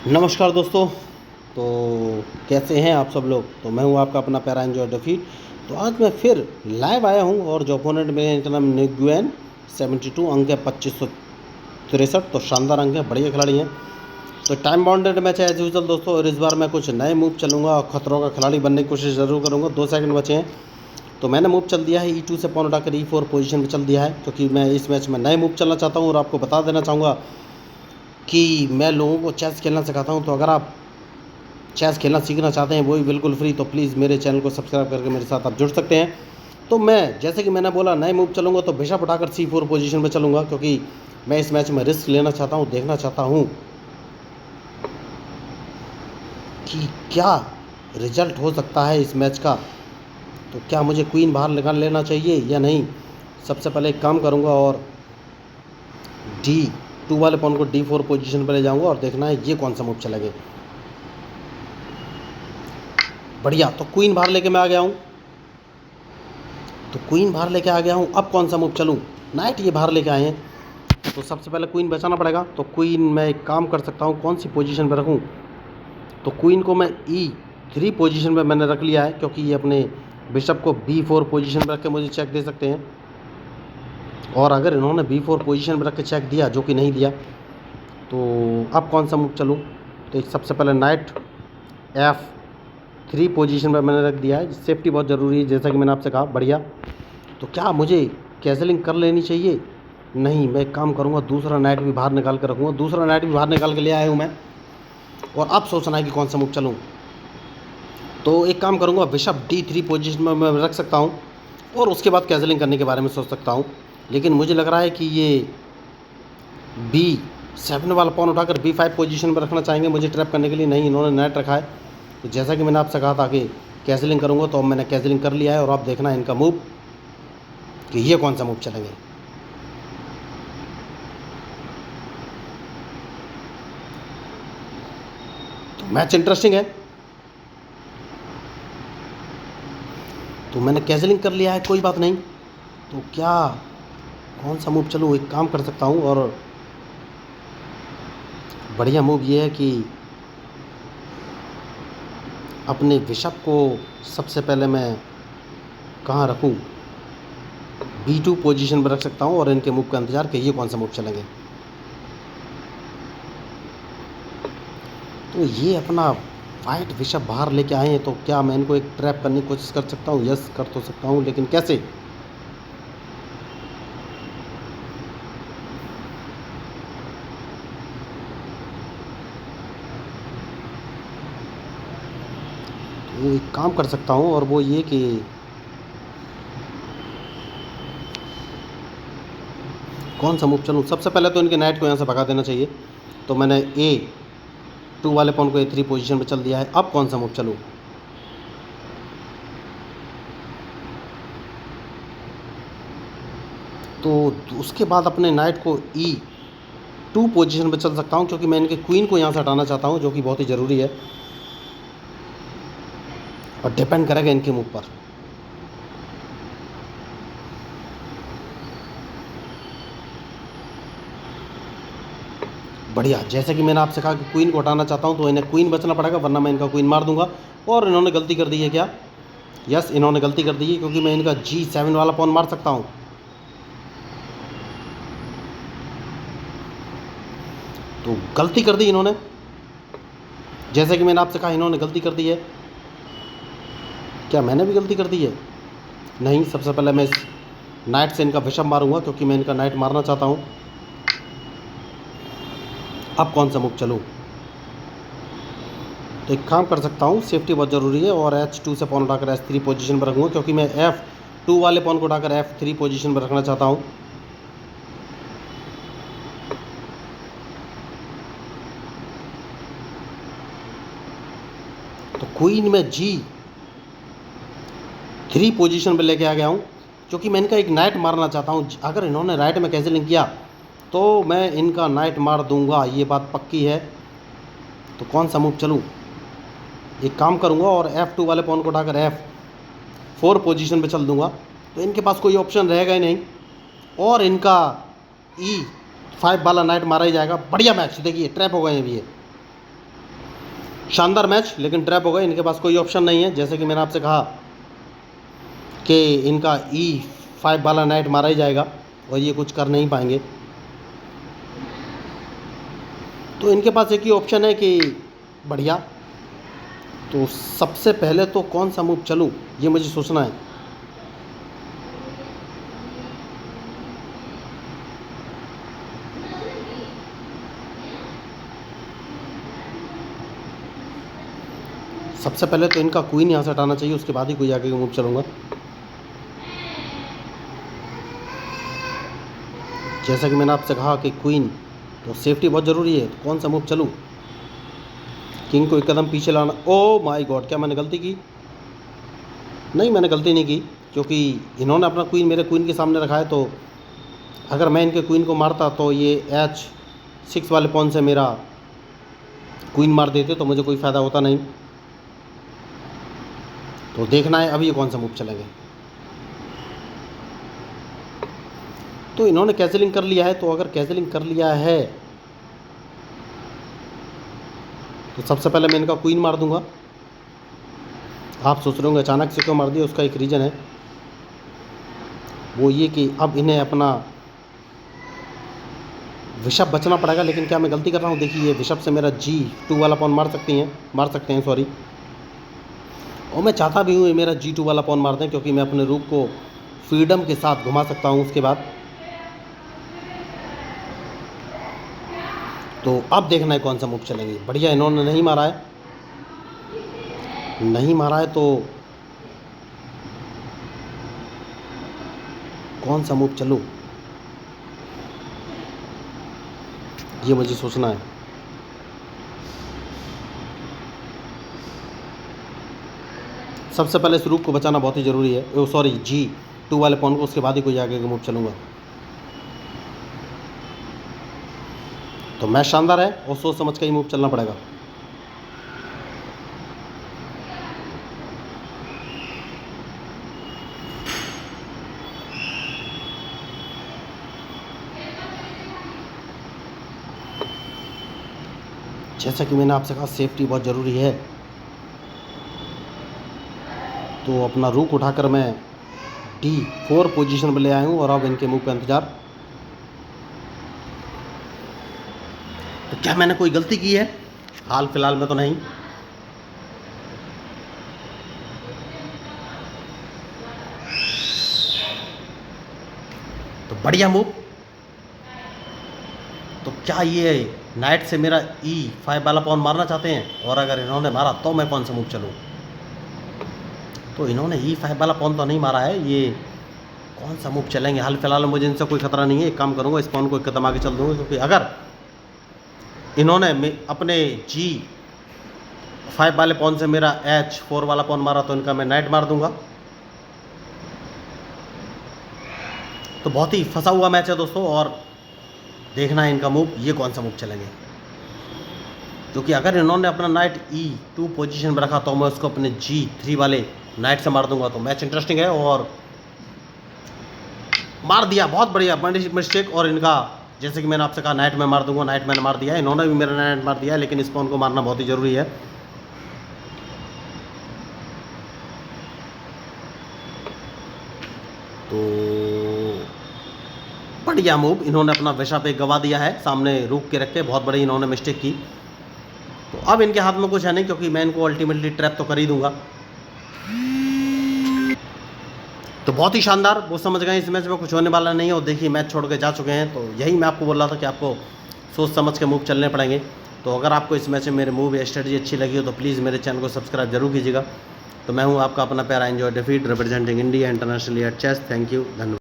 नमस्कार दोस्तों। तो कैसे हैं आप सब लोग। तो मैं हूं आपका अपना पैरा एंजॉय डफी। तो आज मैं फिर लाइव आया हूं और जो ओपोनेंट मेरे इनका नाम निगुएन 72 अंक है 2563। तो शानदार अंक है, बढ़िया खिलाड़ी हैं। तो टाइम बाउंडेड मैच है एज यूजल दोस्तों, और इस बार मैं कुछ नए मूव चलूँगा और खतरों का खिलाड़ी बनने की कोशिश ज़रूर करूँगा। 2 सेकंड बचे हैं तो मैंने मूव चल दिया है E2 से पॉन उठाकर E4 पोजीशन पे चल दिया है, क्योंकि मैं इस मैच में नए मूव चलना चाहता हूँ और आपको बता देना चाहूँगा कि मैं लोगों को चेस खेलना सिखाता हूँ। तो अगर आप चेस खेलना सीखना चाहते हैं, वो भी बिल्कुल फ्री, तो प्लीज़ मेरे चैनल को सब्सक्राइब करके मेरे साथ आप जुड़ सकते हैं। तो मैं जैसे कि मैंने बोला नए मूव चलूँगा तो बिशप उठाकर C4 पोजीशन पे चलूँगा, क्योंकि मैं इस मैच में रिस्क लेना चाहता हूँ, देखना चाहता हूँ कि क्या रिजल्ट हो सकता है इस मैच का। तो क्या मुझे क्वीन बाहर निकाल लेना चाहिए या नहीं। सबसे पहले एक काम करूँगा और D2 वाले पॉन को D4 पोजीशन पर ले जाऊँगा और देखना है ये कौन सा मूव चलेगा। बढ़िया, तो क्वीन बाहर लेके मैं आ गया हूँ। तो क्वीन बाहर लेके आ गया हूँ, अब कौन सा मूव चलूँ। नाइट ये बाहर लेके आए हैं, तो सबसे पहले क्वीन बचाना पड़ेगा। तो क्वीन मैं एक काम कर सकता हूँ, कौन सी पोजीशन पे रखूँ। तो क्वीन को मैं E3 पोजीशन पे मैंने रख लिया है, क्योंकि ये अपने बिशप को B4 पोजीशन पे रख के मुझे चेक दे सकते हैं। और अगर इन्होंने B4 पोजीशन पे रख के चेक दिया, जो कि नहीं दिया, तो अब कौन सा मूव चलूँ। तो सबसे पहले नाइट F3 पोजीशन पर मैंने रख दिया है। सेफ्टी बहुत ज़रूरी है, जैसा कि मैंने आपसे कहा। बढ़िया, तो क्या मुझे कैसलिंग कर लेनी चाहिए। नहीं, मैं एक काम करूँगा, दूसरा नाइट भी बाहर निकाल कर रखूँगा। दूसरा नाइट भी बाहर निकाल के ले आया हूँ मैं, और अब सोचना है कि कौन सा मूव चलूँ। तो एक काम करूँगा, बिशप D3 पोजीशन में मैं रख सकता हूँ और उसके बाद कैसलिंग करने के बारे में सोच सकता हूँ। लेकिन मुझे लग रहा है कि ये B7 वाला पॉन उठाकर B5 पोजीशन पर रखना चाहेंगे मुझे ट्रैप करने के लिए। नहीं, इन्होंने नाइट रखा है। तो जैसा कि मैंने आपसे कहा था कि कैसलिंग करूँगा, तो अब मैंने कैसलिंग कर लिया है, और अब देखना है इनका मूव कि ये कौन सा मूव चलेंगे। तो मैच इंटरेस्टिंग है। तो मैंने कैसलिंग कर लिया है, कोई बात नहीं। तो क्या कौन सा मूव चलूँ, एक काम कर सकता हूँ। और बढ़िया मूव ये है कि अपने बिशप को सबसे पहले मैं कहाँ रखूँ, B2 पोजीशन पर रख सकता हूँ और इनके मूव का इंतज़ार कि ये कौन सा मूव चलेंगे। तो ये अपना वाइट बिशप बाहर लेके आए हैं, तो क्या मैं इनको एक ट्रैप करने की कोशिश कर सकता हूँ। यस, कर तो सकता हूँ, लेकिन कैसे। तो एक काम कर सकता हूँ, और वो ये कि कौन सा मूव चलूँ। सबसे पहले तो इनके नाइट को यहाँ से भगा देना चाहिए। तो मैंने A2 वाले पॉन को A3 पोजीशन पे चल दिया है। अब कौन सा मूव चलूँ। तो उसके बाद अपने नाइट को E2 पोजीशन पे चल सकता हूँ, क्योंकि मैं इनके क्वीन को यहाँ से हटाना चाहता हूँ, जो कि बहुत ही ज़रूरी है और डिपेंड करेगा इनके मूव पर। बढ़िया, जैसे कि मैंने आपसे कहा कि क्वीन को हटाना चाहता हूँ, तो इन्हें क्वीन बचना पड़ेगा, वरना मैं इनका क्वीन मार दूंगा। और इन्होंने गलती कर दी है क्या। यस, इन्होंने गलती कर दी है, क्योंकि मैं इनका G7 वाला पॉन मार सकता हूँ। तो गलती कर दी इन्होंने, जैसे कि मैंने आपसे कहा इन्होंने गलती कर दी है। क्या मैंने भी गलती कर दी है। नहीं, सबसे पहले मैं इस नाइट से इनका बिशप मारूंगा, क्योंकि मैं इनका नाइट मारना चाहता हूँ। अब कौन सा मूव चलूँ। तो एक काम कर सकता हूँ, सेफ्टी बहुत ज़रूरी है, और H2 से पॉन उठाकर H3 पोजीशन पर रखूँगा, क्योंकि मैं F2 वाले पॉन को उठाकर F3 पोजीशन पर रखना चाहता हूँ। तो क्वीन में G3 पोजीशन पर लेके आ गया हूँ, क्योंकि मैं इनका एक नाइट मारना चाहता हूँ। अगर इन्होंने राइट में कैसलिंग किया तो मैं इनका नाइट मार दूंगा, ये बात पक्की है। तो कौन सा मूव चलूँ। एक काम करूँगा और F2 वाले पॉन को उठाकर F4 पोजीशन पे चल दूंगा, तो इनके पास कोई ऑप्शन रहेगा ही नहीं, और इनका E5 वाला नाइट मारा ही जाएगा। बढ़िया मैच, देखिए ट्रैप हो गए हैं अभी ये। शानदार मैच, लेकिन ट्रैप हो गए। इनके पास कोई ऑप्शन नहीं है। जैसे कि मैंने आपसे कहा कि इनका E5 वाला नाइट मारा ही जाएगा और ये कुछ कर नहीं पाएंगे। तो इनके पास एक ही ऑप्शन है कि बढ़िया, तो सबसे पहले तो कौन सा मूव चलूँ ये मुझे सोचना है। सबसे पहले तो इनका क्वीन यहाँ से हटाना चाहिए, उसके बाद ही कोई आगे का मूव चलूँगा। जैसा कि मैंने आपसे कहा कि क्वीन तो सेफ्टी बहुत ज़रूरी है, तो कौन सा मूव चलूँ। किंग को एक कदम पीछे लाना। ओ माय गॉड, क्या मैंने गलती की? नहीं, मैंने गलती नहीं की, क्योंकि इन्होंने अपना क्वीन मेरे क्वीन के सामने रखा है। तो अगर मैं इनके क्वीन को मारता तो ये H6 वाले पॉन से मेरा क्वीन मार देते, तो मुझे कोई फ़ायदा होता नहीं। तो देखना है अब ये कौन सा मूव चलेंगे। तो इन्होंने कैंसिलिंग कर लिया है, तो अगर कैंसिलिंग कर लिया है तो सबसे पहले मैं इनका क्वीन मार दूंगा। आप सोच रहे होंगे अचानक से क्यों मार दिया, उसका एक रीज़न है, वो ये कि अब इन्हें अपना विशप बचना पड़ेगा। लेकिन क्या मैं गलती कर रहा हूँ? देखिए, विशप से मेरा G2 वाला पॉन मार सकते हैं सॉरी। और मैं चाहता भी हूँ ये मेरा G2 वाला पॉन मार दें, क्योंकि मैं अपने रूक को फ्रीडम के साथ घुमा सकता हूँ उसके बाद। तो अब देखना है कौन सा मूव चलेंगे। बढ़िया, इन्होंने नहीं मारा है, तो कौन सा मूव चलूँ ये मुझे सोचना है। सबसे पहले इस रूक को बचाना बहुत ही ज़रूरी है। ओ सॉरी, G2 वाले पॉन को, उसके बाद ही कोई आगे का मूव चलूँगा। तो मैच शानदार है और सोच समझ के ही मूव चलना पड़ेगा। जैसा कि मैंने आपसे कहा, सेफ्टी बहुत ज़रूरी है। तो अपना रूक उठाकर मैं D4 पोजीशन पर ले आया हूँ और अब इनके मूव का इंतज़ार। तो क्या मैंने कोई गलती की है? हाल फिलहाल में तो नहीं। तो बढ़िया मूव। तो क्या ये नाइट से मेरा E5 वाला पॉन मारना चाहते हैं? और अगर इन्होंने मारा तो मैं कौन सा मूव चलूँ? तो इन्होंने E5 वाला पॉन तो नहीं मारा है, ये कौन सा मूव चलेंगे? हाल फिलहाल में मुझे इनसे कोई खतरा नहीं है। एक काम करूँगा, इस पॉन को एक कदम आगे चल दूँगा, क्योंकि अगर इन्होंने अपने G5 वाले पॉन से मेरा H4 वाला पॉन मारा तो इनका मैं नाइट मार दूंगा। तो बहुत ही फंसा हुआ मैच है दोस्तों, और देखना है इनका मूव, ये कौन सा मूव चलेंगे। क्योंकि अगर इन्होंने अपना नाइट E2 पोजीशन में रखा तो मैं उसको अपने G3 वाले नाइट से मार दूंगा। तो मैच इंटरेस्टिंग है, और मार दिया, बहुत बढ़िया मिस्टेक। और इनका, जैसे कि मैंने आपसे कहा, नाइट में मार दूंगा, नाइट मैंने मार दिया है, इन्होंने भी मेरा नाइट मार दिया है, लेकिन इस पॉन को मारना बहुत ही ज़रूरी है। तो बढ़िया मूव, इन्होंने अपना विशा पे गवा दिया है, सामने रूक के रख के, बहुत बड़ी इन्होंने मिस्टेक की। तो अब इनके हाथ में कुछ है नहीं, क्योंकि मैं इनको अल्टीमेटली ट्रैप तो कर ही दूंगा। तो बहुत ही शानदार, वो समझ गए इस मैच में कुछ होने वाला नहीं है, और देखिए मैच छोड़ के जा चुके हैं। तो यही मैं आपको बोल रहा था कि आपको सोच समझ के मूव चलने पड़ेंगे। तो अगर आपको इस मैच में मेरे मूव या स्ट्रेटजी अच्छी लगी हो तो प्लीज़ मेरे चैनल को सब्सक्राइब जरूर कीजिएगा। तो मैं हूँ आपका अपना प्यारा एंजॉय डेफीट, representing India internationally at chess. Thank you, धन्यवाद।